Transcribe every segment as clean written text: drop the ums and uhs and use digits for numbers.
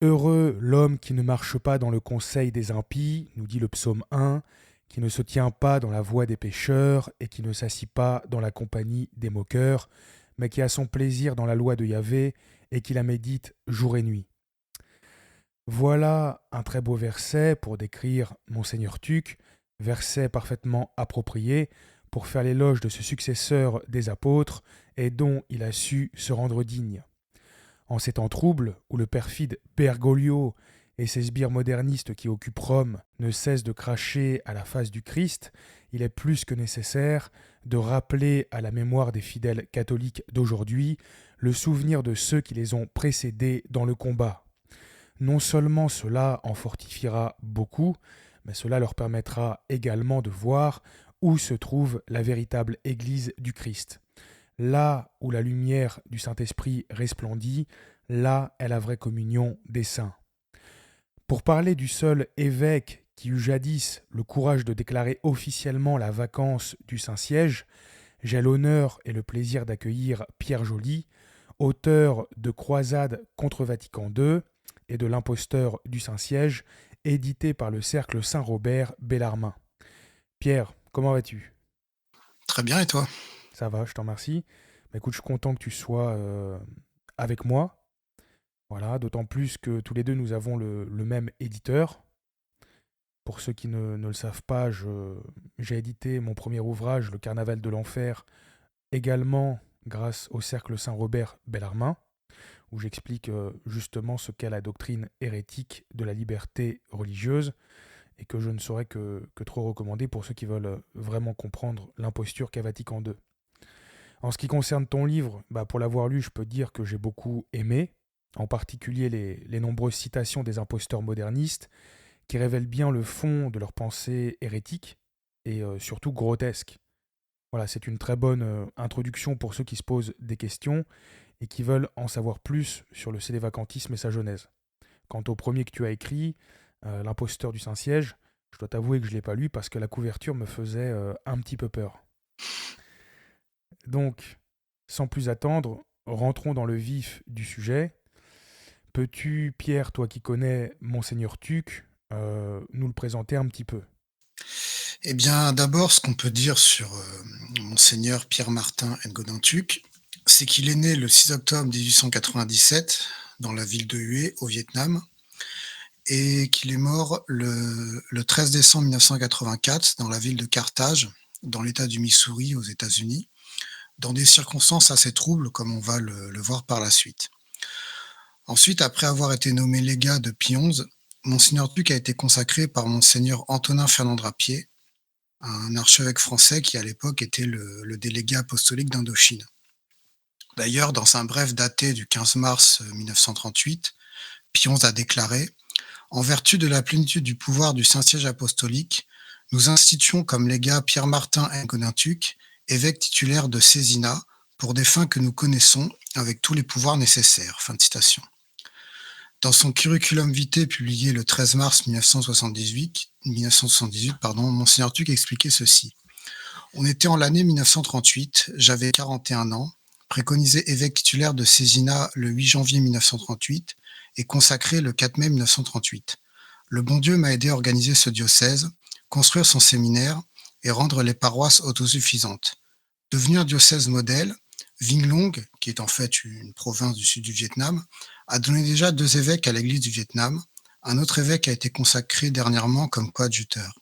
Heureux l'homme qui ne marche pas dans le conseil des impies, nous dit le psaume 1, qui ne se tient pas dans la voie des pécheurs et qui ne s'assit pas dans la compagnie des moqueurs, mais qui a son plaisir dans la loi de Yahvé et qui la médite jour et nuit. Voilà un très beau verset pour décrire Monseigneur Tuc, verset parfaitement approprié pour faire l'éloge de ce successeur des apôtres et dont il a su se rendre digne. En ces temps troubles, où le perfide Bergoglio et ses sbires modernistes qui occupent Rome ne cessent de cracher à la face du Christ, il est plus que nécessaire de rappeler à la mémoire des fidèles catholiques d'aujourd'hui le souvenir de ceux qui les ont précédés dans le combat. Non seulement cela en fortifiera beaucoup, mais cela leur permettra également de voir où se trouve la véritable Église du Christ. Là où la lumière du Saint-Esprit resplendit, là est la vraie communion des saints. Pour parler du seul évêque qui eut jadis le courage de déclarer officiellement la vacance du Saint-Siège, j'ai l'honneur et le plaisir d'accueillir Pierre Joly, auteur de Croisade contre Vatican II et de L'imposteur du Saint-Siège, édité par le Cercle Saint-Robert Bellarmin. Pierre, comment vas-tu ? Très bien, et toi? Ça va, je t'en remercie. Bah, écoute, je suis content que tu sois avec moi. Voilà, d'autant plus que tous les deux, nous avons le même éditeur. Pour ceux qui ne le savent pas, j'ai édité mon premier ouvrage, Le Carnaval de l'Enfer, également grâce au Cercle Saint-Robert Bellarmin, où j'explique justement ce qu'est la doctrine hérétique de la liberté religieuse et que je ne saurais que trop recommander pour ceux qui veulent vraiment comprendre l'imposture qu'a Vatican II. En ce qui concerne ton livre, bah pour l'avoir lu, je peux dire que j'ai beaucoup aimé, en particulier les nombreuses citations des imposteurs modernistes qui révèlent bien le fond de leur pensée hérétique et surtout grotesque. Voilà, c'est une très bonne introduction pour ceux qui se posent des questions et qui veulent en savoir plus sur le sédévacantisme et sa genèse. Quant au premier que tu as écrit, L'imposteur du Saint-Siège, je dois t'avouer que je ne l'ai pas lu parce que la couverture me faisait un petit peu peur. Donc, sans plus attendre, rentrons dans le vif du sujet. Peux-tu, Pierre, toi qui connais Monseigneur Tuc, nous le présenter un petit peu? Eh bien, d'abord, ce qu'on peut dire sur Monseigneur Pierre-Martin Ngoc, c'est qu'il est né le 6 octobre 1897 dans la ville de Hue, au Vietnam, et qu'il est mort le 13 décembre 1984 dans la ville de Carthage, dans l'État du Missouri, aux États-Unis, dans des circonstances assez troubles, comme on va le voir par la suite. Ensuite, après avoir été nommé légat de Pie XI, Monseigneur Tuc a été consacré par Monseigneur Antonin Fernand Drapier, un archevêque français qui à l'époque était le délégué apostolique d'Indochine. D'ailleurs, dans un bref daté du 15 mars 1938, Pie XI a déclaré: En vertu de la plénitude du pouvoir du Saint-Siège apostolique, nous instituons comme légat Pierre-Martin Ngoc, évêque titulaire de Cézina, pour des fins que nous connaissons, avec tous les pouvoirs nécessaires. Fin de citation. Dans son curriculum vitae publié le 13 mars 1978, Monseigneur Tuc expliquait ceci. On était en l'année 1938, j'avais 41 ans, préconisé évêque titulaire de Cézina le 8 janvier 1938 et consacré le 4 mai 1938. Le bon Dieu m'a aidé à organiser ce diocèse, construire son séminaire et rendre les paroisses autosuffisantes. Devenu un diocèse modèle, Vinglong, qui est en fait une province du sud du Vietnam, a donné déjà 2 évêques à l'église du Vietnam. Un autre évêque a été consacré dernièrement comme coadjuteur.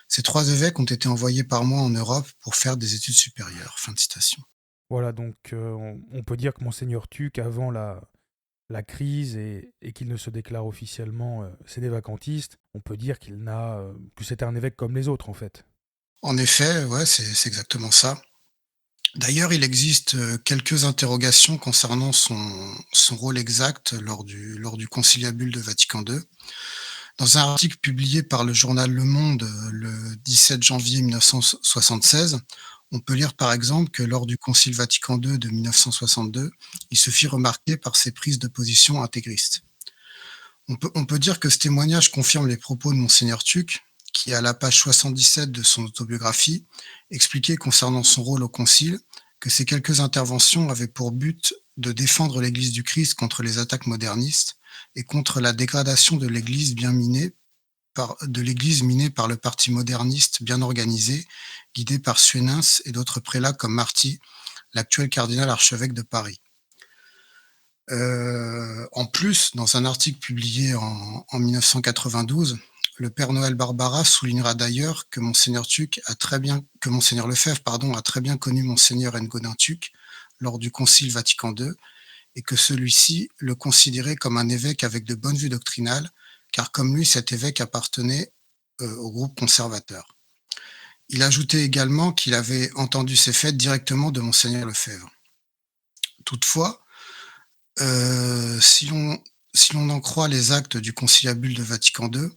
Ces 3 évêques ont été envoyés par moi en Europe pour faire des études supérieures. Fin de citation. Voilà, donc on peut dire que Monseigneur Tuc, avant la crise et qu'il ne se déclare officiellement sédévacantiste, on peut dire que c'était un évêque comme les autres en fait. En effet, ouais, c'est exactement ça. D'ailleurs, il existe quelques interrogations concernant son rôle exact lors du conciliabule de Vatican II. Dans un article publié par le journal Le Monde le 17 janvier 1976, on peut lire par exemple que lors du Concile Vatican II de 1962, il se fit remarquer par ses prises de position intégristes. On peut dire que ce témoignage confirme les propos de Monseigneur Tuc, qui, à la page 77 de son autobiographie, expliquait concernant son rôle au Concile que ces quelques interventions avaient pour but de défendre l'Église du Christ contre les attaques modernistes, et contre la dégradation de l'Église minée par le parti moderniste bien organisé, guidé par Suénins et d'autres prélats comme Marty, l'actuel cardinal archevêque de Paris. En plus, dans un article publié en 1992, le Père Noël Barbara soulignera d'ailleurs que Monseigneur Lefebvre a très bien connu Monseigneur N'Godin Tuc lors du Concile Vatican II et que celui-ci le considérait comme un évêque avec de bonnes vues doctrinales, car comme lui, cet évêque appartenait au groupe conservateur. Il ajoutait également qu'il avait entendu ces faits directement de Monseigneur Lefebvre. Toutefois, si l'on en croit les actes du conciliabule de Vatican II,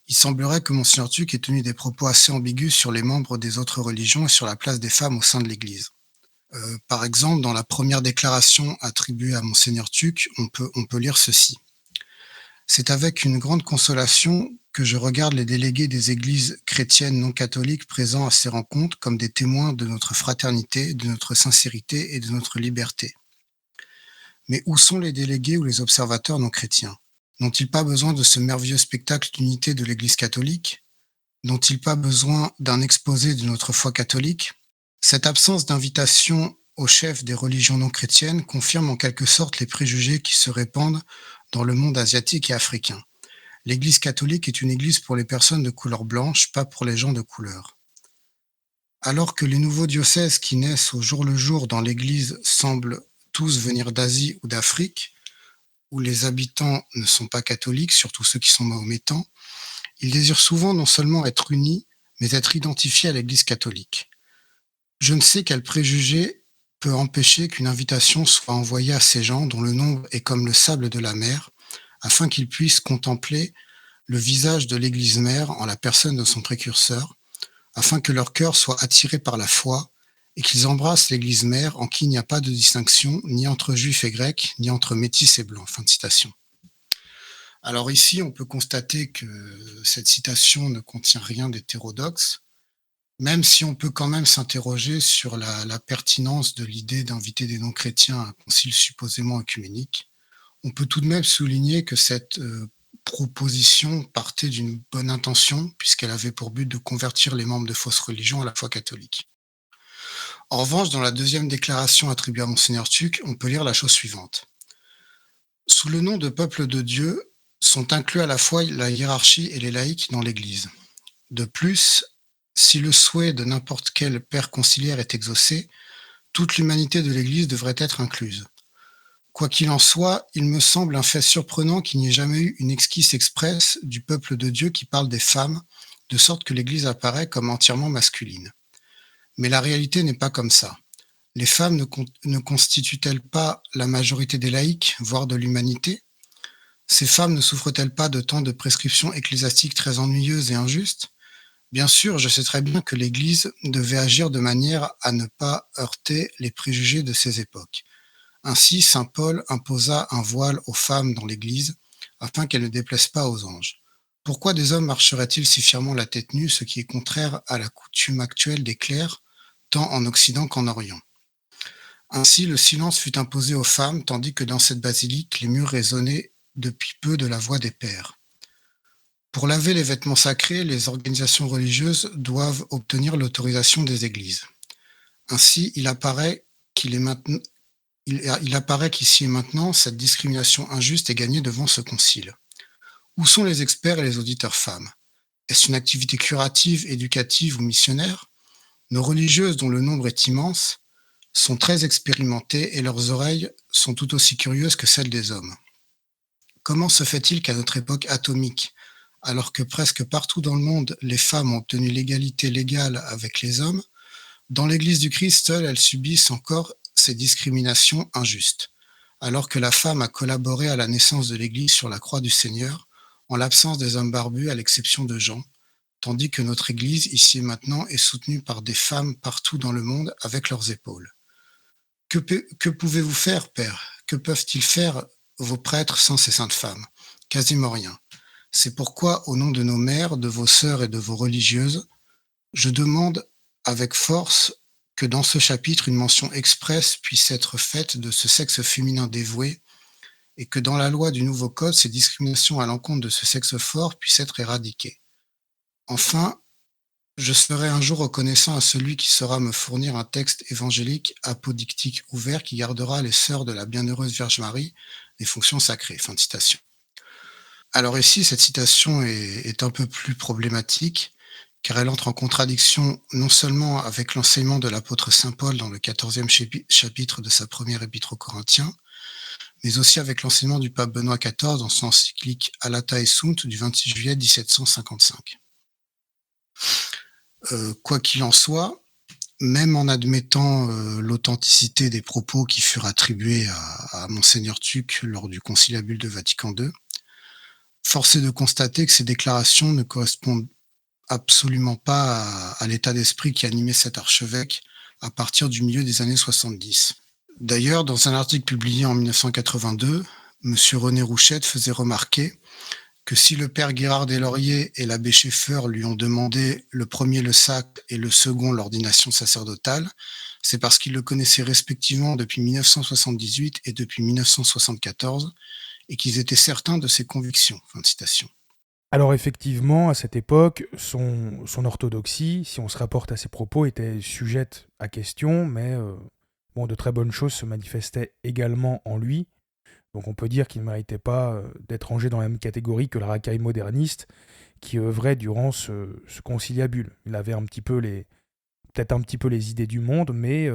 il semblerait que Monseigneur Tuc ait tenu des propos assez ambigus sur les membres des autres religions et sur la place des femmes au sein de l'Église. Par exemple, dans la première déclaration attribuée à Monseigneur Tuc, on peut lire ceci. « C'est avec une grande consolation que je regarde les délégués des églises chrétiennes non catholiques présents à ces rencontres comme des témoins de notre fraternité, de notre sincérité et de notre liberté. Mais où sont les délégués ou les observateurs non chrétiens ? N'ont-ils pas besoin de ce merveilleux spectacle d'unité de l'Église catholique ? N'ont-ils pas besoin d'un exposé de notre foi catholique ? Cette absence d'invitation aux chefs des religions non chrétiennes confirme en quelque sorte les préjugés qui se répandent dans le monde asiatique et africain. L'Église catholique est une église pour les personnes de couleur blanche, pas pour les gens de couleur. Alors que les nouveaux diocèses qui naissent au jour le jour dans l'Église semblent tous venir d'Asie ou d'Afrique, où les habitants ne sont pas catholiques, surtout ceux qui sont mahométans, ils désirent souvent non seulement être unis, mais être identifiés à l'Église catholique. Je ne sais quel préjugé peut empêcher qu'une invitation soit envoyée à ces gens dont le nombre est comme le sable de la mer, afin qu'ils puissent contempler le visage de l'Église mère en la personne de son précurseur, afin que leur cœur soit attiré par la foi et qu'ils embrassent l'Église mère en qui il n'y a pas de distinction ni entre juifs et grecs, ni entre métis et blancs. » Fin de citation. Alors ici, on peut constater que cette citation ne contient rien d'hétérodoxe, même si on peut quand même s'interroger sur la pertinence de l'idée d'inviter des non-chrétiens à un concile supposément œcuménique. On peut tout de même souligner que cette proposition partait d'une bonne intention, puisqu'elle avait pour but de convertir les membres de fausses religions à la foi catholique. En revanche, dans la deuxième déclaration attribuée à Monseigneur Tuc, on peut lire la chose suivante. Sous le nom de peuple de Dieu sont inclus à la fois la hiérarchie et les laïcs dans l'Église. De plus, si le souhait de n'importe quel père conciliaire est exaucé, toute l'humanité de l'Église devrait être incluse. Quoi qu'il en soit, il me semble un fait surprenant qu'il n'y ait jamais eu une esquisse expresse du peuple de Dieu qui parle des femmes, de sorte que l'Église apparaît comme entièrement masculine. Mais la réalité n'est pas comme ça. Les femmes ne constituent-elles pas la majorité des laïcs, voire de l'humanité ? Ces femmes ne souffrent-elles pas de tant de prescriptions ecclésiastiques très ennuyeuses et injustes ? Bien sûr, je sais très bien que l'Église devait agir de manière à ne pas heurter les préjugés de ces époques. Ainsi, saint Paul imposa un voile aux femmes dans l'Église, afin qu'elles ne déplaisent pas aux anges. Pourquoi des hommes marcheraient-ils si fièrement la tête nue, ce qui est contraire à la coutume actuelle des clercs, tant en Occident qu'en Orient ? Ainsi, le silence fut imposé aux femmes, tandis que dans cette basilique, les murs résonnaient depuis peu de la voix des pères. Pour laver les vêtements sacrés, les organisations religieuses doivent obtenir l'autorisation des églises. Ainsi, il apparaît qu'ici et maintenant, cette discrimination injuste est gagnée devant ce concile. Où sont les experts et les auditeurs femmes ? Est-ce une activité curative, éducative ou missionnaire ? Nos religieuses, dont le nombre est immense, sont très expérimentées et leurs oreilles sont tout aussi curieuses que celles des hommes. Comment se fait-il qu'à notre époque atomique, alors que presque partout dans le monde, les femmes ont obtenu l'égalité légale avec les hommes, dans l'Église du Christ, seules elles subissent encore ces discriminations injustes, alors que la femme a collaboré à la naissance de l'Église sur la croix du Seigneur, en l'absence des hommes barbus à l'exception de Jean, tandis que notre Église, ici et maintenant, est soutenue par des femmes partout dans le monde avec leurs épaules. Que pouvez-vous faire, Père ? Que peuvent-ils faire vos prêtres sans ces saintes femmes ? Quasiment rien. C'est pourquoi, au nom de nos mères, de vos sœurs et de vos religieuses, je demande avec force que dans ce chapitre, une mention expresse puisse être faite de ce sexe féminin dévoué et que dans la loi du nouveau code, ces discriminations à l'encontre de ce sexe fort puissent être éradiquées. Enfin, je serai un jour reconnaissant à celui qui saura me fournir un texte évangélique apodictique ouvert qui gardera les sœurs de la bienheureuse Vierge Marie des fonctions sacrées. Fin de citation. Alors ici, cette citation est un peu plus problématique, car elle entre en contradiction non seulement avec l'enseignement de l'apôtre saint Paul dans le 14e chapitre de sa première épître aux Corinthiens, mais aussi avec l'enseignement du pape Benoît XIV dans son encyclique Alata et Sunt du 26 juillet 1755. Quoi qu'il en soit, même en admettant l'authenticité des propos qui furent attribués à Monseigneur Tuc lors du conciliabule de Vatican II, force est de constater que ces déclarations ne correspondent absolument pas à l'état d'esprit qui animait cet archevêque à partir du milieu des années 70. D'ailleurs, dans un article publié en 1982, M. René Rouchette faisait remarquer que si le père Guérard Deslauriers et l'abbé Schaeffer lui ont demandé le premier le sacre et le second l'ordination sacerdotale, c'est parce qu'ils le connaissaient respectivement depuis 1978 et depuis 1974, et qu'ils étaient certains de ses convictions. Fin de citation. Alors effectivement, à cette époque, son orthodoxie, si on se rapporte à ses propos, était sujette à question, mais bon, de très bonnes choses se manifestaient également en lui. Donc on peut dire qu'il ne méritait pas d'être rangé dans la même catégorie que le racaille moderniste qui œuvrait durant ce conciliabule. Il avait peut-être un petit peu les idées du monde, mais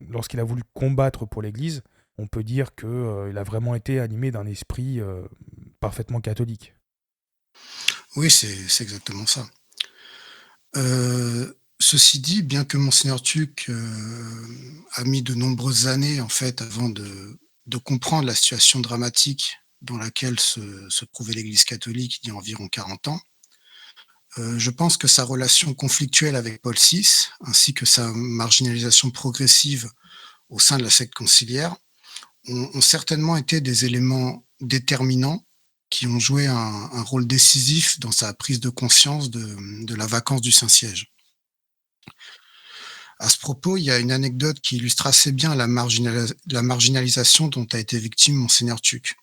lorsqu'il a voulu combattre pour l'Église, on peut dire qu'il a vraiment été animé d'un esprit parfaitement catholique. Oui, c'est exactement ça. Ceci dit, bien que Monseigneur Tuc a mis de nombreuses années en fait avant de comprendre la situation dramatique dans laquelle se trouvait l'Église catholique il y a environ 40 ans, je pense que sa relation conflictuelle avec Paul VI, ainsi que sa marginalisation progressive au sein de la secte conciliaire, ont certainement été des éléments déterminants qui ont joué un rôle décisif dans sa prise de conscience de la vacance du Saint-Siège. À ce propos, il y a une anecdote qui illustre assez bien la marginalisation dont a été victime Monseigneur Tuc.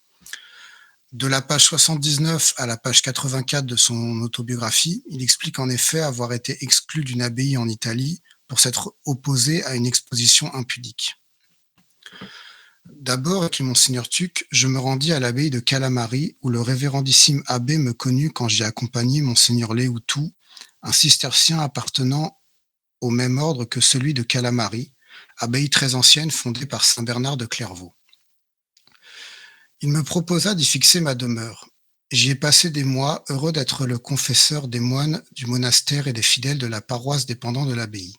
De la page 79 à la page 84 de son autobiographie, il explique en effet avoir été exclu d'une abbaye en Italie pour s'être opposé à une exposition impudique. D'abord, avec Monseigneur Tuc, je me rendis à l'abbaye de Calamari, où le révérendissime abbé me connut quand j'y accompagnai Monseigneur Léoutou, un cistercien appartenant au même ordre que celui de Calamari, abbaye très ancienne fondée par saint Bernard de Clairvaux. Il me proposa d'y fixer ma demeure. J'y ai passé des mois, heureux d'être le confesseur des moines du monastère et des fidèles de la paroisse dépendant de l'abbaye.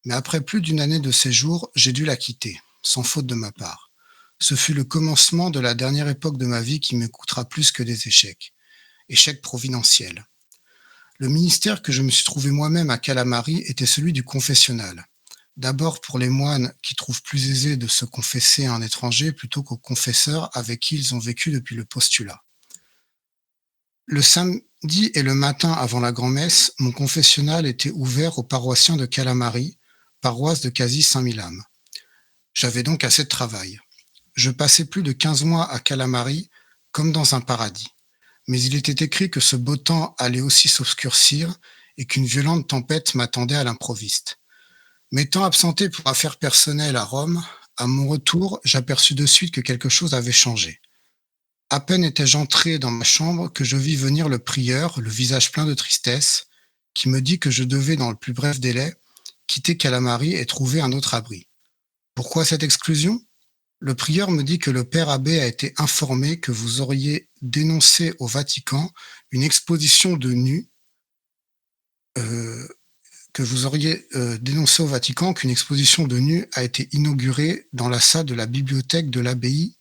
Mais après plus d'une année de séjour, j'ai dû la quitter, sans faute de ma part. Ce fut le commencement de la dernière époque de ma vie qui me coûtera plus que des échecs. Échecs providentiels. Le ministère que je me suis trouvé moi-même à Calamari était celui du confessionnal. D'abord pour les moines qui trouvent plus aisé de se confesser à un étranger plutôt qu'aux confesseurs avec qui ils ont vécu depuis le postulat. Le samedi et le matin avant la grand-messe, mon confessionnal était ouvert aux paroissiens de Calamari, paroisse de quasi 5000 âmes. J'avais donc assez de travail. Je passais plus de 15 mois à Calamari comme dans un paradis. Mais il était écrit que ce beau temps allait aussi s'obscurcir et qu'une violente tempête m'attendait à l'improviste. M'étant absenté pour affaires personnelles à Rome, à mon retour, j'aperçus de suite que quelque chose avait changé. À peine étais-je entré dans ma chambre que je vis venir le prieur, le visage plein de tristesse, qui me dit que je devais, dans le plus bref délai, quitter Calamari et trouver un autre abri. Pourquoi cette exclusion ? Le prieur me dit que le père abbé a été informé que vous auriez dénoncé au Vatican une exposition de nus, qu'une exposition de nus a été inaugurée dans la salle de la bibliothèque de l'abbaye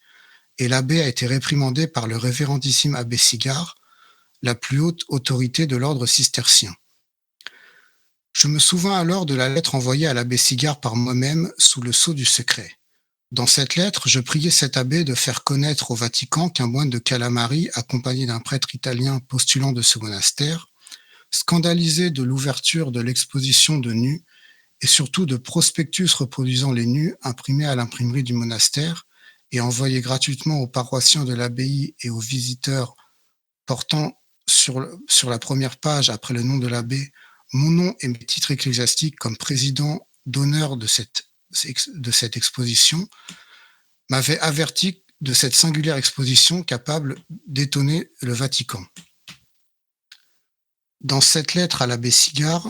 et l'abbé a été réprimandé par le révérendissime abbé Sigard, la plus haute autorité de l'ordre cistercien. Je me souvins alors de la lettre envoyée à l'abbé Sigard par moi-même sous le sceau du secret. Dans cette lettre, je priais cet abbé de faire connaître au Vatican qu'un moine de Calamari, accompagné d'un prêtre italien postulant de ce monastère, scandalisé de l'ouverture de l'exposition de nus et surtout de prospectus reproduisant les nus imprimés à l'imprimerie du monastère, et envoyé gratuitement aux paroissiens de l'abbaye et aux visiteurs portant sur la première page, après le nom de l'abbé, mon nom et mes titres ecclésiastiques comme président d'honneur de cette exposition, m'avait averti de cette singulière exposition capable d'étonner le Vatican. Dans cette lettre à l'abbé Sigard,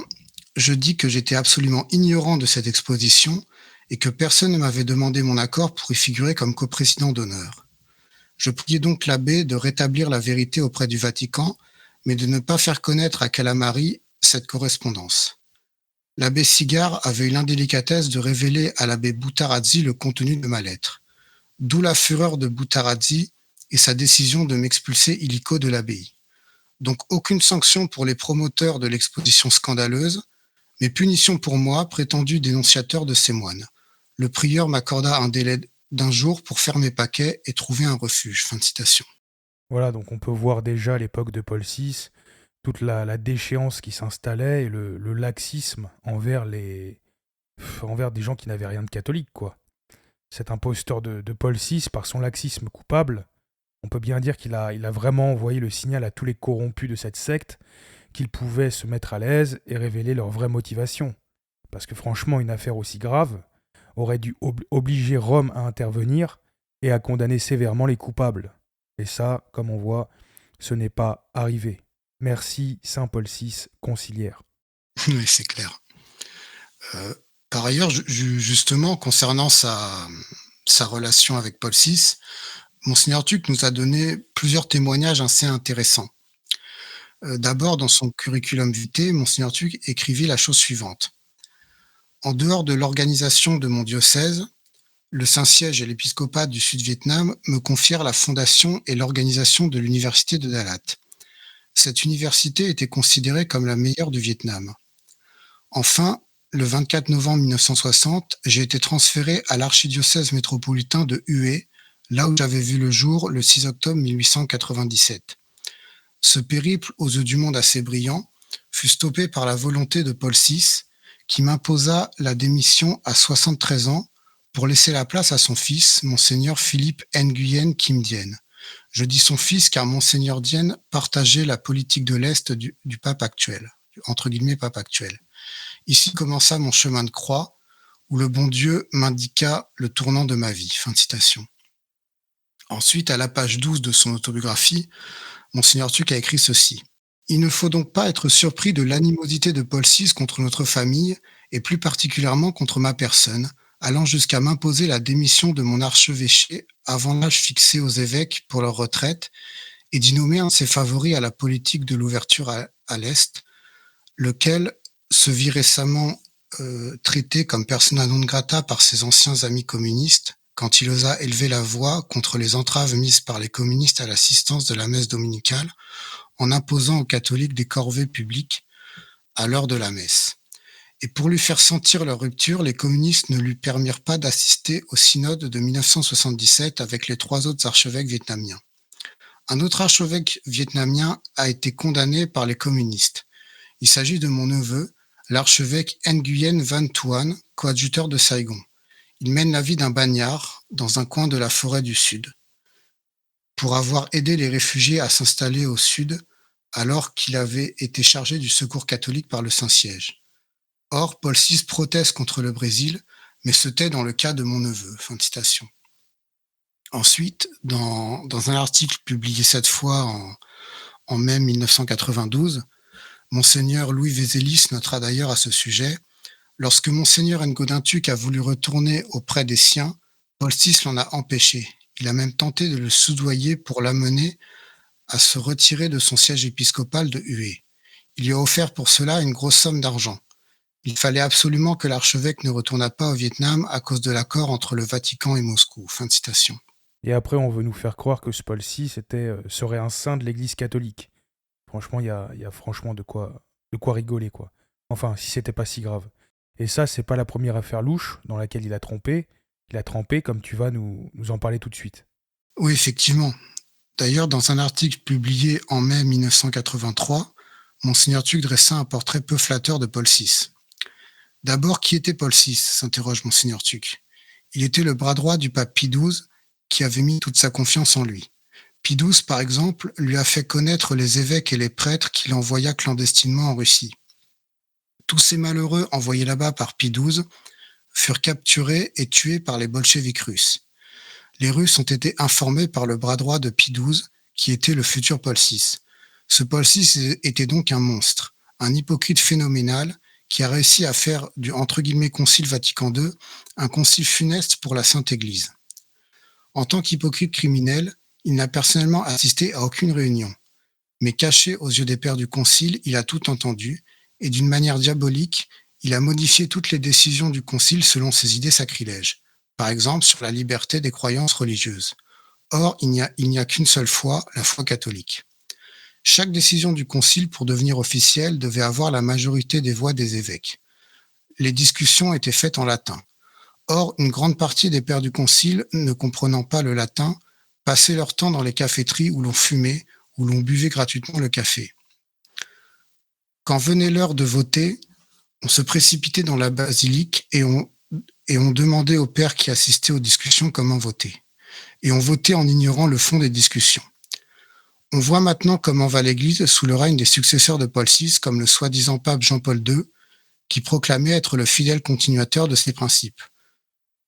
je dis que j'étais absolument ignorant de cette exposition et que personne ne m'avait demandé mon accord pour y figurer comme coprésident d'honneur. Je priais donc l'abbé de rétablir la vérité auprès du Vatican, mais de ne pas faire connaître à Calamari cette correspondance. L'abbé Sigard avait eu l'indélicatesse de révéler à l'abbé Boutarazzi le contenu de ma lettre. D'où la fureur de Boutarazzi et sa décision de m'expulser illico de l'abbaye. Donc aucune sanction pour les promoteurs de l'exposition scandaleuse, mais punition pour moi, prétendu dénonciateur de ces moines. Le prieur m'accorda un délai d'1 jour pour faire mes paquets et trouver un refuge. Fin de citation. Voilà, donc on peut voir déjà à l'époque de Paul VI toute la déchéance qui s'installait et le laxisme envers des gens qui n'avaient rien de catholique, quoi. Cet imposteur de Paul VI, par son laxisme coupable, on peut bien dire il a vraiment envoyé le signal à tous les corrompus de cette secte qu'ils pouvaient se mettre à l'aise et révéler leur vraie motivation. Parce que franchement, une affaire aussi grave aurait dû obliger Rome à intervenir et à condamner sévèrement les coupables. Et ça, comme on voit, ce n'est pas arrivé. Merci Saint Paul VI, conciliaire. Oui, c'est clair. Par ailleurs, justement, concernant sa relation avec Paul VI, Monseigneur Tuc nous a donné plusieurs témoignages assez intéressants. D'abord, dans son curriculum vitae, Monseigneur Tuc écrivit la chose suivante. En dehors de l'organisation de mon diocèse, le Saint-Siège et l'épiscopat du Sud-Vietnam me confièrent la fondation et l'organisation de l'université de Dalat. Cette université était considérée comme la meilleure du Vietnam. Enfin, le 24 novembre 1960, j'ai été transféré à l'archidiocèse métropolitain de Hue, là où j'avais vu le jour le 6 octobre 1897. Ce périple aux yeux du monde assez brillant fut stoppé par la volonté de Paul VI, qui m'imposa la démission à 73 ans pour laisser la place à son fils, Monseigneur Philippe Nguyen Kim Dien. Je dis son fils car Monseigneur Dien partageait la politique de l'Est du pape actuel, entre guillemets pape actuel. Ici commença mon chemin de croix, où le bon Dieu m'indiqua le tournant de ma vie. Fin de citation. Ensuite, à la page 12 de son autobiographie, Monseigneur Tuc a écrit ceci. Il ne faut donc pas être surpris de l'animosité de Paul VI contre notre famille, et plus particulièrement contre ma personne, allant jusqu'à m'imposer la démission de mon archevêché avant l'âge fixé aux évêques pour leur retraite, et d'y nommer un de ses favoris à la politique de l'ouverture à l'Est, lequel se vit récemment traité comme persona non grata par ses anciens amis communistes quand il osa élever la voix contre les entraves mises par les communistes à l'assistance de la messe dominicale en imposant aux catholiques des corvées publiques à l'heure de la messe. Et pour lui faire sentir leur rupture, les communistes ne lui permirent pas d'assister au synode de 1977 avec les 3 autres archevêques vietnamiens. Un autre archevêque vietnamien a été condamné par les communistes. Il s'agit de mon neveu, l'archevêque Nguyen Van Thuan, coadjuteur de Saigon. Il mène la vie d'un bagnard dans un coin de la forêt du Sud, pour avoir aidé les réfugiés à s'installer au Sud, alors qu'il avait été chargé du secours catholique par le Saint-Siège. Or, Paul VI proteste contre le Brésil, mais se tait dans le cas de mon neveu. Fin de citation. Ensuite, dans un article publié cette fois en mai 1992, Monseigneur Louis Vézélis notera d'ailleurs à ce sujet « Lorsque Monseigneur Ngodin Tuc a voulu retourner auprès des siens, Paul VI l'en a empêché. Il a même tenté de le soudoyer pour l'amener à se retirer de son siège épiscopal de Hue. Il lui a offert pour cela une grosse somme d'argent. Il fallait absolument que l'archevêque ne retournât pas au Vietnam à cause de l'accord entre le Vatican et Moscou. » Fin de citation. Et après, on veut nous faire croire que ce Paul VI serait un saint de l'Église catholique. Franchement, il y a franchement de quoi rigoler, quoi. Enfin, si c'était pas si grave. Et ça, c'est pas la première affaire louche dans laquelle il a trempé. Il a trempé, comme tu vas nous en parler tout de suite. Oui, effectivement. D'ailleurs, dans un article publié en mai 1983, Monseigneur Tuc dressa un portrait peu flatteur de Paul VI. D'abord, qui était Paul VI s'interroge Monseigneur Tuc. Il était le bras droit du pape Pie XII qui avait mis toute sa confiance en lui. Pie XII, par exemple, lui a fait connaître les évêques et les prêtres qu'il envoya clandestinement en Russie. Tous ces malheureux envoyés là-bas par Pie XII furent capturés et tués par les bolcheviks russes. Les Russes ont été informés par le bras droit de Pie XII, qui était le futur Paul VI. Ce Paul VI était donc un monstre, un hypocrite phénoménal qui a réussi à faire du « concile Vatican II » un concile funeste pour la Sainte Église. En tant qu'hypocrite criminel, il n'a personnellement assisté à aucune réunion. Mais caché aux yeux des pères du concile, il a tout entendu, et d'une manière diabolique, il a modifié toutes les décisions du concile selon ses idées sacrilèges, par exemple sur la liberté des croyances religieuses. Or, il n'y a qu'une seule foi, la foi catholique. Chaque décision du concile pour devenir officielle devait avoir la majorité des voix des évêques. Les discussions étaient faites en latin. Or, une grande partie des pères du concile, ne comprenant pas le latin, passaient leur temps dans les caféteries où l'on fumait, où l'on buvait gratuitement le café. Quand venait l'heure de voter, on se précipitait dans la basilique et on demandait aux pères qui assistaient aux discussions comment voter. Et on votait en ignorant le fond des discussions. On voit maintenant comment va l'Église sous le règne des successeurs de Paul VI, comme le soi-disant pape Jean-Paul II, qui proclamait être le fidèle continuateur de ses principes.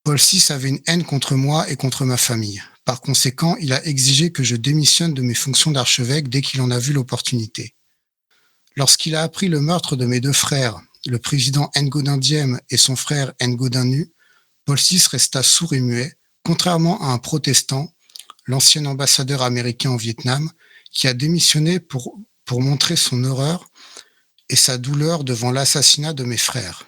Paul VI avait une haine contre moi et contre ma famille. Par conséquent, il a exigé que je démissionne de mes fonctions d'archevêque dès qu'il en a vu l'opportunité. Lorsqu'il a appris le meurtre de mes deux frères, le président Ngo Diem et son frère Ngo Dinh, Paul VI resta sourd et muet, contrairement à un protestant, l'ancien ambassadeur américain au Vietnam, qui a démissionné pour montrer son horreur et sa douleur devant l'assassinat de mes frères.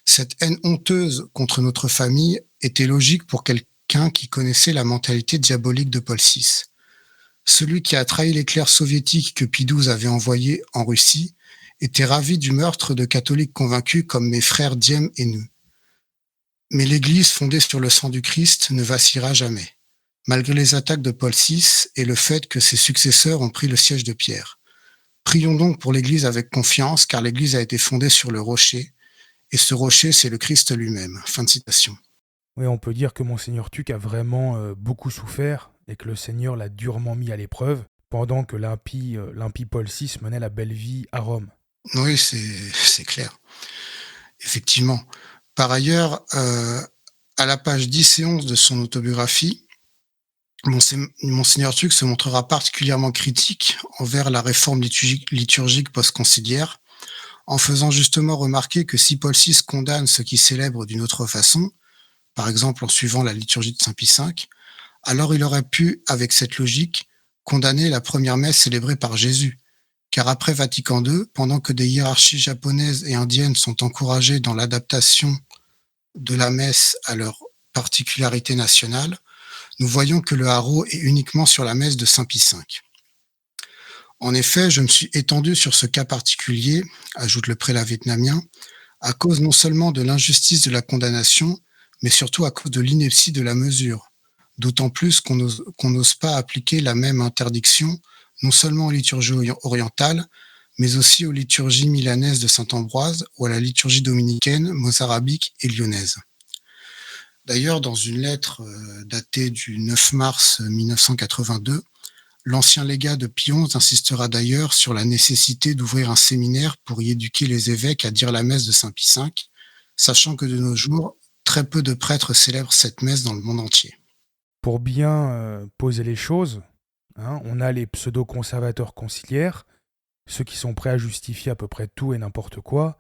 Cette haine honteuse contre notre famille était logique pour quelqu'un qui connaissait la mentalité diabolique de Paul VI. Celui qui a trahi les clercs soviétiques que Pie XII avait envoyés en Russie était ravi du meurtre de catholiques convaincus comme mes frères Diem et nous. Mais l'Église fondée sur le sang du Christ ne vacillera jamais, malgré les attaques de Paul VI et le fait que ses successeurs ont pris le siège de Pierre. Prions donc pour l'Église avec confiance, car l'Église a été fondée sur le rocher, et ce rocher, c'est le Christ lui-même. Fin de citation. Oui, on peut dire que Monseigneur Tuc a vraiment beaucoup souffert et que le Seigneur l'a durement mis à l'épreuve pendant que l'impie Paul VI menait la belle vie à Rome. Oui, c'est clair. Effectivement. Par ailleurs, à la page 10 et 11 de son autobiographie, Monseigneur Tuc se montrera particulièrement critique envers la réforme liturgique post-conciliaire, en faisant justement remarquer que si Paul VI condamne ceux qui célèbrent d'une autre façon, par exemple en suivant la liturgie de Saint Pie V, alors il aurait pu, avec cette logique, condamner la première messe célébrée par Jésus, car après Vatican II, pendant que des hiérarchies japonaises et indiennes sont encouragées dans l'adaptation de la messe à leur particularité nationale, nous voyons que le haro est uniquement sur la messe de Saint Pie V. En effet, je me suis étendu sur ce cas particulier, ajoute le prélat vietnamien, à cause non seulement de l'injustice de la condamnation, mais surtout à cause de l'ineptie de la mesure, d'autant plus qu'on n'ose pas appliquer la même interdiction non seulement aux liturgies orientales, mais aussi aux liturgies milanaises de Saint-Ambroise ou à la liturgie dominicaine, mozarabique et lyonnaise. D'ailleurs, dans une lettre datée du 9 mars 1982, l'ancien légat de Pie XI insistera d'ailleurs sur la nécessité d'ouvrir un séminaire pour y éduquer les évêques à dire la messe de Saint Pie V, sachant que de nos jours, très peu de prêtres célèbrent cette messe dans le monde entier. Pour bien poser les choses, on a les pseudo-conservateurs conciliaires, ceux qui sont prêts à justifier à peu près tout et n'importe quoi,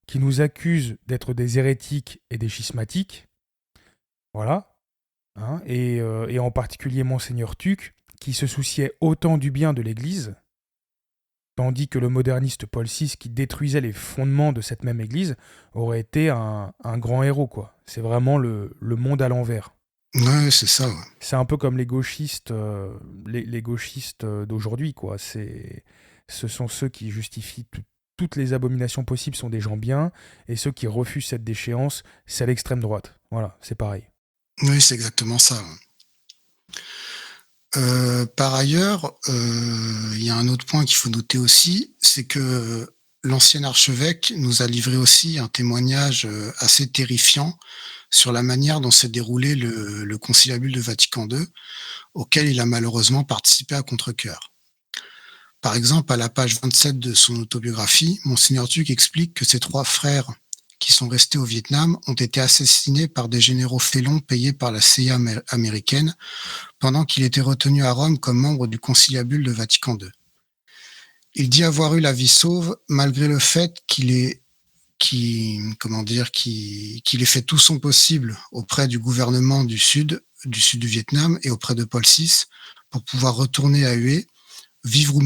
qui nous accusent d'être des hérétiques et des schismatiques, voilà, et en particulier Monseigneur Tuc, qui se souciait autant du bien de l'Église, tandis que le moderniste Paul VI, qui détruisait les fondements de cette même Église, aurait été un grand héros, quoi. C'est vraiment le monde à l'envers. Ouais, c'est ça. Ouais. C'est un peu comme les gauchistes, les gauchistes d'aujourd'hui, quoi. Ce sont ceux qui justifient toutes les abominations possibles sont des gens bien, et ceux qui refusent cette déchéance, c'est à l'extrême droite. Voilà, c'est pareil. Oui, c'est exactement ça. Ouais. Par ailleurs, il y a un autre point qu'il faut noter aussi, c'est que l'ancien archevêque nous a livré aussi un témoignage assez terrifiant sur la manière dont s'est déroulé le conciliabule de Vatican II, auquel il a malheureusement participé à contre-cœur. Par exemple, à la page 27 de son autobiographie, Monseigneur Tuc explique que ses 3 frères qui sont restés au Vietnam ont été assassinés par des généraux félons payés par la CIA américaine pendant qu'il était retenu à Rome comme membre du conciliabule de Vatican II. Il dit avoir eu la vie sauve malgré le fait qu'il ait fait tout son possible auprès du gouvernement du sud du Vietnam et auprès de Paul VI pour pouvoir retourner à Hue, vivre ou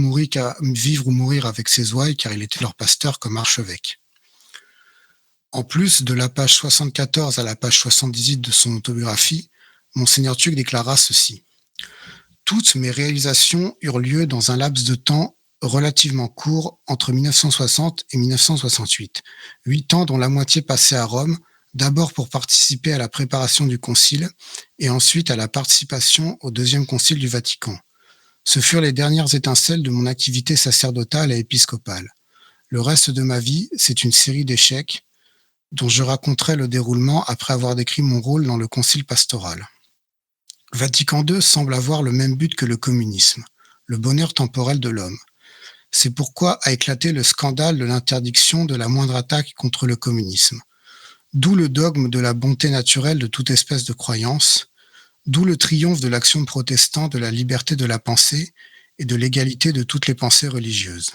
mourir avec ses ouailles, car il était leur pasteur comme archevêque. En plus, de la page 74 à la page 78 de son autobiographie, Monseigneur Tuc déclara ceci. « Toutes mes réalisations eurent lieu dans un laps de temps relativement court entre 1960 et 1968, 8 ans dont la moitié passée à Rome, d'abord pour participer à la préparation du concile et ensuite à la participation au deuxième concile du Vatican. Ce furent les dernières étincelles de mon activité sacerdotale et épiscopale. Le reste de ma vie, c'est une série d'échecs dont je raconterai le déroulement après avoir décrit mon rôle dans le concile pastoral. Vatican II semble avoir le même but que le communisme, le bonheur temporel de l'homme. C'est pourquoi a éclaté le scandale de l'interdiction de la moindre attaque contre le communisme. D'où le dogme de la bonté naturelle de toute espèce de croyance, d'où le triomphe de l'axiome protestant de la liberté de la pensée et de l'égalité de toutes les pensées religieuses.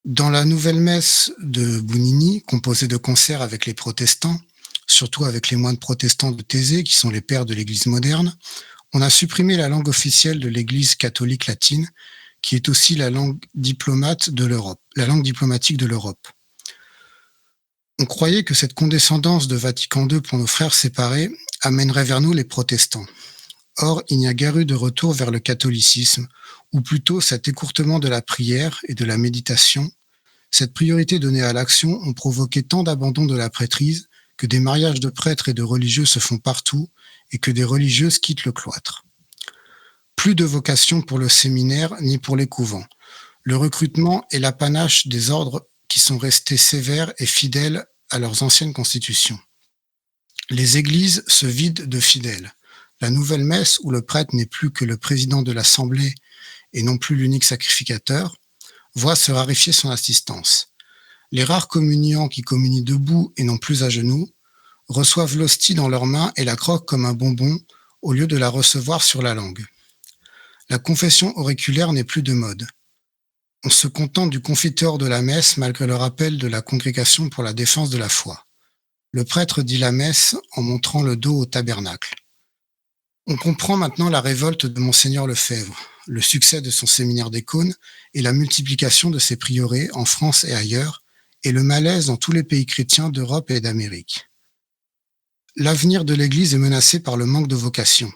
Dans la nouvelle messe de Bugnini, composée de concerts avec les protestants, surtout avec les moines protestants de Thésée, qui sont les pères de l'Église moderne, on a supprimé la langue officielle de l'Église catholique latine, qui est aussi la langue diplomatique de l'Europe. On croyait que cette condescendance de Vatican II pour nos frères séparés amènerait vers nous les protestants. Or, il n'y a guère eu de retour vers le catholicisme, ou plutôt cet écourtement de la prière et de la méditation, cette priorité donnée à l'action ont provoqué tant d'abandon de la prêtrise que des mariages de prêtres et de religieux se font partout et que des religieuses quittent le cloître. Plus de vocation pour le séminaire ni pour les couvents. Le recrutement est l'apanage des ordres qui sont restés sévères et fidèles à leurs anciennes constitutions. Les églises se vident de fidèles. La nouvelle messe, où le prêtre n'est plus que le président de l'assemblée et non plus l'unique sacrificateur, voit se raréfier son assistance. Les rares communiants qui communient debout et non plus à genoux reçoivent l'hostie dans leurs mains et la croquent comme un bonbon au lieu de la recevoir sur la langue. La confession auriculaire n'est plus de mode. On se contente du confiteur de la messe malgré le rappel de la congrégation pour la défense de la foi. Le prêtre dit la messe en montrant le dos au tabernacle. On comprend maintenant la révolte de Monseigneur Lefebvre, le succès de son séminaire des Cônes et la multiplication de ses prieurés en France et ailleurs, et le malaise dans tous les pays chrétiens d'Europe et d'Amérique. L'avenir de l'Église est menacé par le manque de vocation.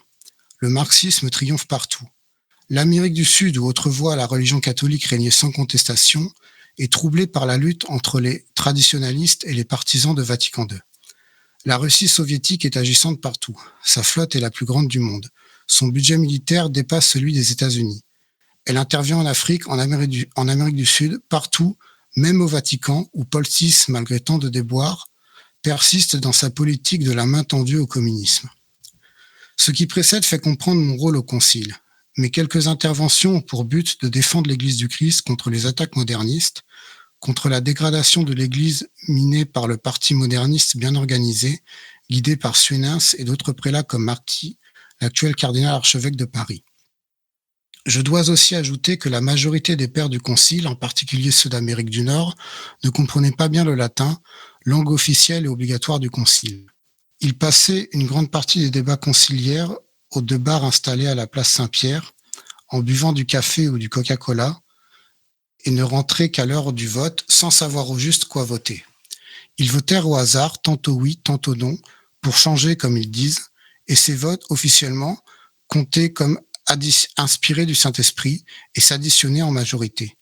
Le marxisme triomphe partout. L'Amérique du Sud, où autrefois la religion catholique régnait sans contestation, est troublée par la lutte entre les traditionalistes et les partisans de Vatican II. La Russie soviétique est agissante partout. Sa flotte est la plus grande du monde. Son budget militaire dépasse celui des États-Unis. Elle intervient en Afrique, en Amérique du Sud, partout, même au Vatican, où Paul VI, malgré tant de déboires, persiste dans sa politique de la main tendue au communisme. Ce qui précède fait comprendre mon rôle au Concile, mais quelques interventions ont pour but de défendre l'Église du Christ contre les attaques modernistes, contre la dégradation de l'Église minée par le parti moderniste bien organisé, guidé par Suenens et d'autres prélats comme Marty, l'actuel cardinal archevêque de Paris. Je dois aussi ajouter que la majorité des pères du Concile, en particulier ceux d'Amérique du Nord, ne comprenaient pas bien le latin, langue officielle et obligatoire du Concile. Ils passaient une grande partie des débats conciliaires aux 2 bars installés à la place Saint-Pierre, en buvant du café ou du Coca-Cola, et ne rentraient qu'à l'heure du vote sans savoir au juste quoi voter. Ils votèrent au hasard, tantôt oui, tantôt non, pour changer comme ils disent, et ces votes, officiellement, comptaient comme inspirés du Saint-Esprit et s'additionnaient en majorité.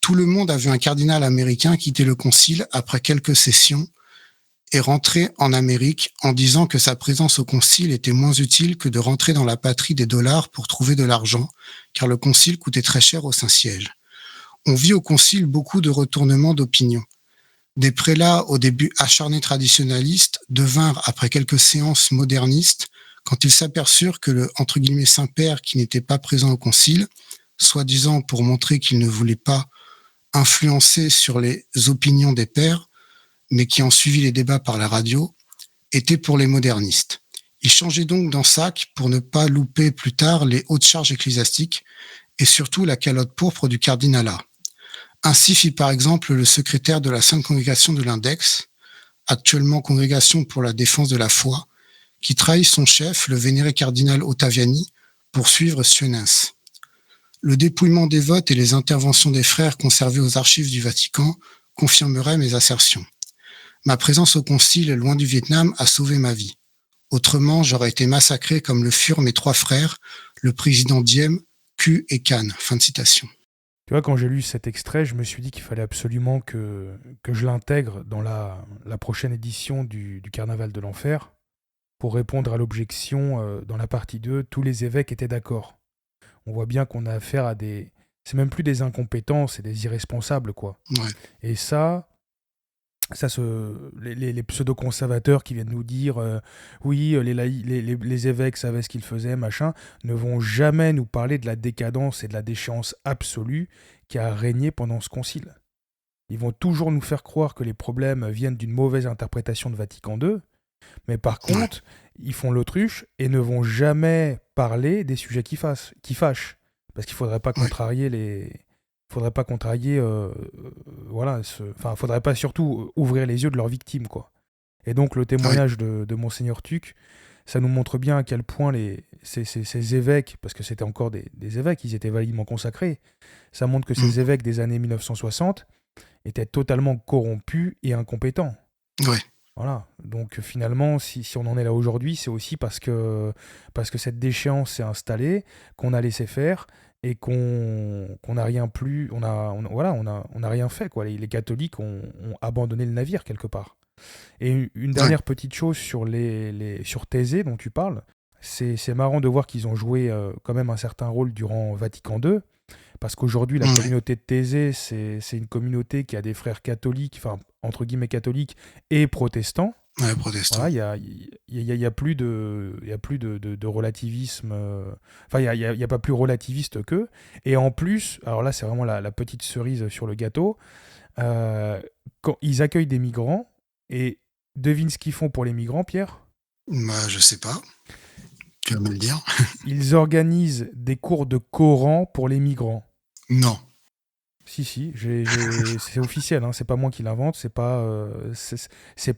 Tout le monde a vu un cardinal américain quitter le concile après quelques sessions et rentrer en Amérique en disant que sa présence au concile était moins utile que de rentrer dans la patrie des dollars pour trouver de l'argent, car le concile coûtait très cher au Saint-Siège. On vit au concile beaucoup de retournements d'opinion. Des prélats au début acharnés traditionnalistes devinrent, après quelques séances modernistes, quand ils s'aperçurent que le entre guillemets Saint-Père, qui n'était pas présent au concile, soi-disant pour montrer qu'il ne voulait pas influencer sur les opinions des pères, mais qui ont suivi les débats par la radio, était pour les modernistes. Il changeait donc d'ensac pour ne pas louper plus tard les hautes charges ecclésiastiques et surtout la calotte pourpre du cardinalat. Ainsi fit par exemple le secrétaire de la Sainte Congrégation de l'Index, actuellement Congrégation pour la défense de la foi, qui trahit son chef, le vénéré cardinal Ottaviani, pour suivre Sionens. Le dépouillement des votes et les interventions des frères conservées aux archives du Vatican confirmeraient mes assertions. Ma présence au concile, loin du Vietnam, a sauvé ma vie. Autrement, j'aurais été massacré comme le furent mes 3 frères, le président Diem, Q et Can. Fin de citation. Tu vois, quand j'ai lu cet extrait, je me suis dit qu'il fallait absolument que je l'intègre dans la prochaine édition du Carnaval de l'Enfer pour répondre à l'objection dans la partie 2, tous les évêques étaient d'accord. On voit bien qu'on a affaire à des... C'est même plus des incompétents, c'est des irresponsables, quoi. Ouais. Et ça les pseudo-conservateurs qui viennent nous dire oui, les évêques savaient ce qu'ils faisaient, machin, ne vont jamais nous parler de la décadence et de la déchéance absolue qui a régné pendant ce concile. Ils vont toujours nous faire croire que les problèmes viennent d'une mauvaise interprétation de Vatican II, mais par contre, ils font l'autruche et ne vont jamais parler des sujets qui fâchent. Parce qu'il ne faudrait pas contrarier faudrait pas contrarier faudrait pas surtout ouvrir les yeux de leurs victimes, quoi. Et donc le témoignage de Monseigneur Tuc, ça nous montre bien à quel point ces évêques, parce que c'était encore des évêques, ils étaient validement consacrés, ça montre que ces évêques des années 1960 étaient totalement corrompus et incompétents. Ouais. Voilà, donc finalement, si on en est là aujourd'hui, c'est aussi parce que cette déchéance s'est installée, qu'on a laissé faire et qu'on n'a rien fait, quoi. Les catholiques ont abandonné le navire quelque part. Et une dernière petite chose sur sur Thésée dont tu parles, c'est marrant de voir qu'ils ont joué quand même un certain rôle durant Vatican II, parce qu'aujourd'hui la communauté de Thésée, c'est une communauté qui a des frères catholiques, enfin entre guillemets catholiques et protestants. Ouais, protestants. Voilà, il y a plus de relativisme. Enfin, il y a pas plus relativiste qu'eux. Et en plus, alors là, c'est vraiment la petite cerise sur le gâteau. Quand ils accueillent des migrants, et devine ce qu'ils font pour les migrants, Pierre ? Bah, je sais pas. Tu vas me le dire. Ils organisent des cours de Coran pour les migrants. Non. Si, c'est officiel, hein, c'est pas moi qui l'invente, c'est pas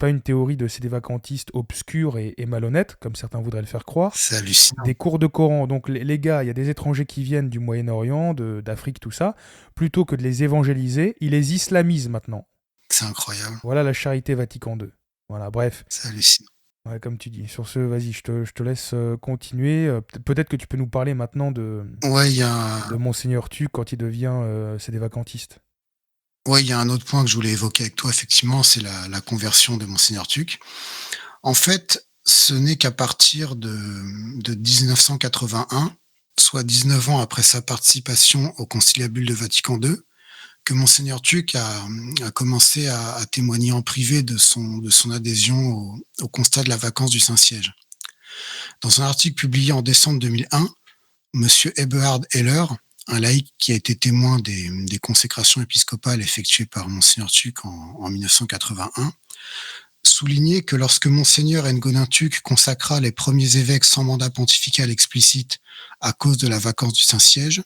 une théorie de ces vacantistes obscurs et malhonnêtes, comme certains voudraient le faire croire. C'est hallucinant. Des cours de Coran, donc les gars, il y a des étrangers qui viennent du Moyen-Orient, d'Afrique, tout ça, plutôt que de les évangéliser, ils les islamisent maintenant. C'est incroyable. Voilà la charité Vatican II. Voilà, bref. C'est hallucinant. Ouais, comme tu dis. Sur ce, vas-y, je te laisse continuer. Peut-être que tu peux nous parler maintenant de Monseigneur Tuc quand il devient c'est des vacantistes. Oui, il y a un autre point que je voulais évoquer avec toi, effectivement, c'est la conversion de Monseigneur Tuc. En fait, ce n'est qu'à partir de 1981, soit 19 ans après sa participation au conciliabule de Vatican II, que Monseigneur Tuc a commencé à témoigner en privé de son adhésion au constat de la vacance du Saint-Siège. Dans un article publié en décembre 2001, M. Eberhard Heller, un laïc qui a été témoin des consécrations épiscopales effectuées par Monseigneur Tuc en 1981, soulignait que lorsque Monseigneur Ngonin Tuc consacra les premiers évêques sans mandat pontifical explicite à cause de la vacance du Saint-Siège,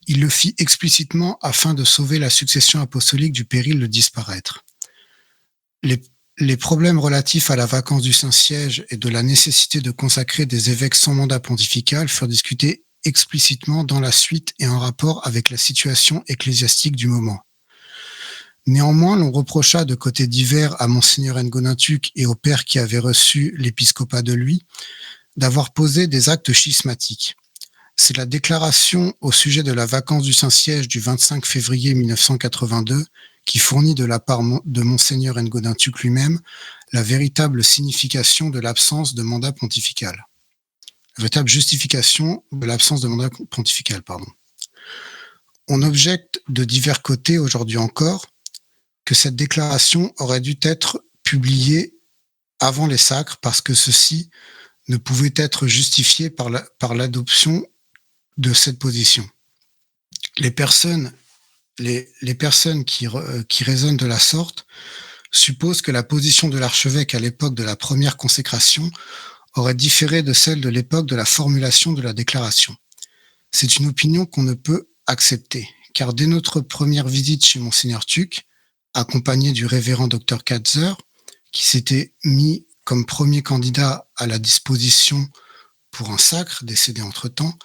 il le fit explicitement afin de sauver la succession apostolique du péril de disparaître. Les problèmes relatifs à la vacance du Saint-Siège et de la nécessité de consacrer des évêques sans mandat pontifical furent discutés explicitement dans la suite et en rapport avec la situation ecclésiastique du moment. Néanmoins, l'on reprocha de côtés divers à Monseigneur Ngonin Tuc et au père qui avait reçu l'épiscopat de lui d'avoir posé des actes schismatiques. C'est la déclaration au sujet de la vacance du Saint-Siège du 25 février 1982 qui fournit de la part de Monseigneur Ngonin Tuc lui-même la véritable signification de l'absence de mandat pontifical. La véritable justification de l'absence de mandat pontifical, pardon. On objecte de divers côtés aujourd'hui encore que cette déclaration aurait dû être publiée avant les sacres parce que ceci ne pouvait être justifié par l'adoption de cette position. Les personnes qui raisonnent de la sorte supposent que la position de l'archevêque à l'époque de la première consécration aurait différé de celle de l'époque de la formulation de la déclaration. C'est une opinion qu'on ne peut accepter, car dès notre première visite chez Monseigneur Tuc, accompagné du révérend Dr Katzer, qui s'était mis comme premier candidat à la disposition pour un sacre, décédé entre-temps,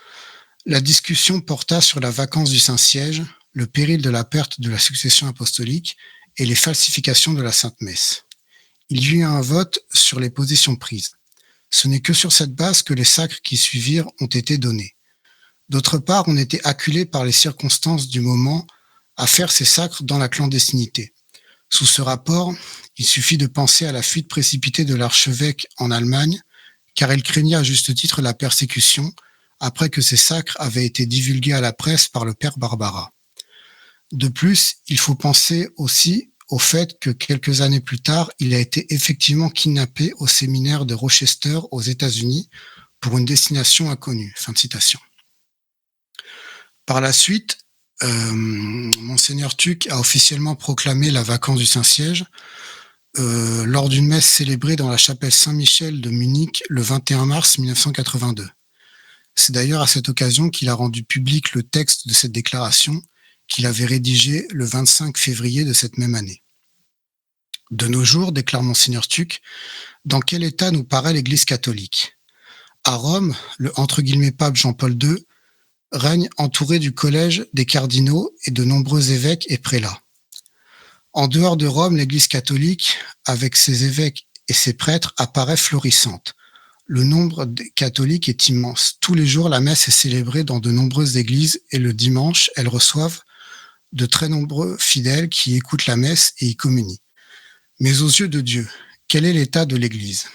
la discussion porta sur la vacance du Saint-Siège, le péril de la perte de la succession apostolique et les falsifications de la Sainte Messe. Il y eut un vote sur les positions prises. Ce n'est que sur cette base que les sacres qui suivirent ont été donnés. D'autre part, on était acculé par les circonstances du moment à faire ces sacres dans la clandestinité. Sous ce rapport, il suffit de penser à la fuite précipitée de l'archevêque en Allemagne, car il craignait à juste titre la persécution après que ces sacres avaient été divulgués à la presse par le père Barbara. De plus, il faut penser aussi au fait que quelques années plus tard, il a été effectivement kidnappé au séminaire de Rochester aux États-Unis pour une destination inconnue. Fin de citation. Par la suite, Monseigneur Tuc a officiellement proclamé la vacance du Saint-Siège lors d'une messe célébrée dans la chapelle Saint-Michel de Munich le 21 mars 1982. C'est d'ailleurs à cette occasion qu'il a rendu public le texte de cette déclaration qu'il avait rédigé le 25 février de cette même année. De nos jours, déclare Monseigneur Tuc, dans quel état nous paraît l'Église catholique ? À Rome, le « pape Jean-Paul II » règne entouré du collège des cardinaux et de nombreux évêques et prélats. En dehors de Rome, l'Église catholique, avec ses évêques et ses prêtres, apparaît florissante. Le nombre des catholiques est immense. Tous les jours, la messe est célébrée dans de nombreuses églises et le dimanche, elles reçoivent de très nombreux fidèles qui écoutent la messe et y communient. Mais aux yeux de Dieu, quel est l'état de l'Église ?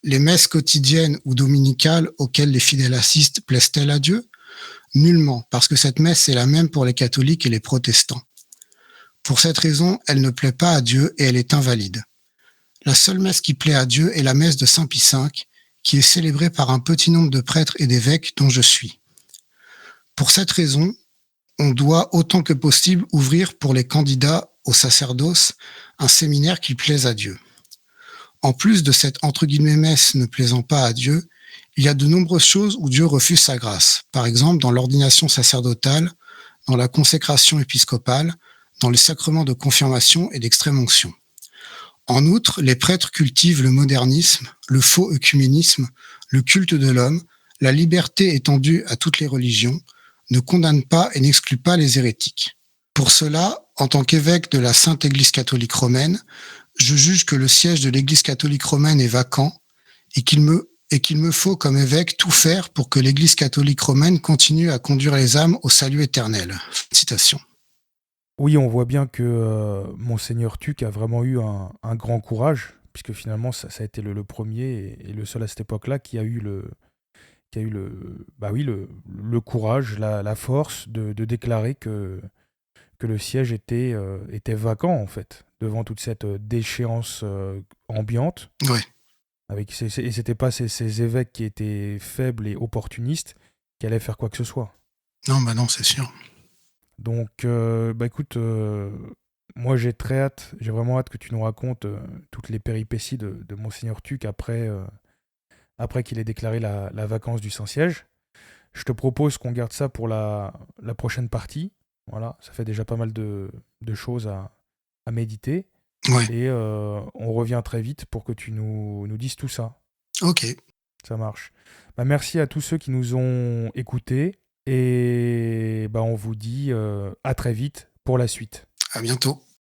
Les messes quotidiennes ou dominicales auxquelles les fidèles assistent plaisent-elles à Dieu ? Nullement, parce que cette messe est la même pour les catholiques et les protestants. Pour cette raison, elle ne plaît pas à Dieu et elle est invalide. La seule messe qui plaît à Dieu est la messe de Saint Pie V, qui est célébrée par un petit nombre de prêtres et d'évêques dont je suis. Pour cette raison, on doit autant que possible ouvrir pour les candidats au sacerdoce un séminaire qui plaise à Dieu. En plus de cette « messe ne plaisant pas à Dieu », il y a de nombreuses choses où Dieu refuse sa grâce, par exemple dans l'ordination sacerdotale, dans la consécration épiscopale, dans les sacrements de confirmation et d'extrême-onction. En outre, les prêtres cultivent le modernisme, le faux œcuménisme, le culte de l'homme, la liberté étendue à toutes les religions, ne condamnent pas et n'excluent pas les hérétiques. Pour cela, en tant qu'évêque de la Sainte Église catholique romaine, je juge que le siège de l'Église catholique romaine est vacant et qu'il me faut comme évêque tout faire pour que l'Église catholique romaine continue à conduire les âmes au salut éternel. Citation. Oui, on voit bien que Monseigneur Tuc a vraiment eu un grand courage, puisque finalement ça a été le premier et le seul à cette époque-là qui a eu le courage, la force de déclarer que le siège était vacant en fait, devant toute cette déchéance ambiante. Ouais. Et c'était pas ces évêques qui étaient faibles et opportunistes qui allaient faire quoi que ce soit. Non, c'est sûr. Donc, écoute, moi j'ai vraiment hâte que tu nous racontes toutes les péripéties de Monseigneur Tuc après qu'il ait déclaré la vacance du Saint-Siège. Je te propose qu'on garde ça pour la prochaine partie. Voilà, ça fait déjà pas mal de choses à méditer. Ouais. Et on revient très vite pour que tu nous dises tout ça. Ok. Ça marche. Merci à tous ceux qui nous ont écoutés. Et on vous dit à très vite pour la suite. À bientôt.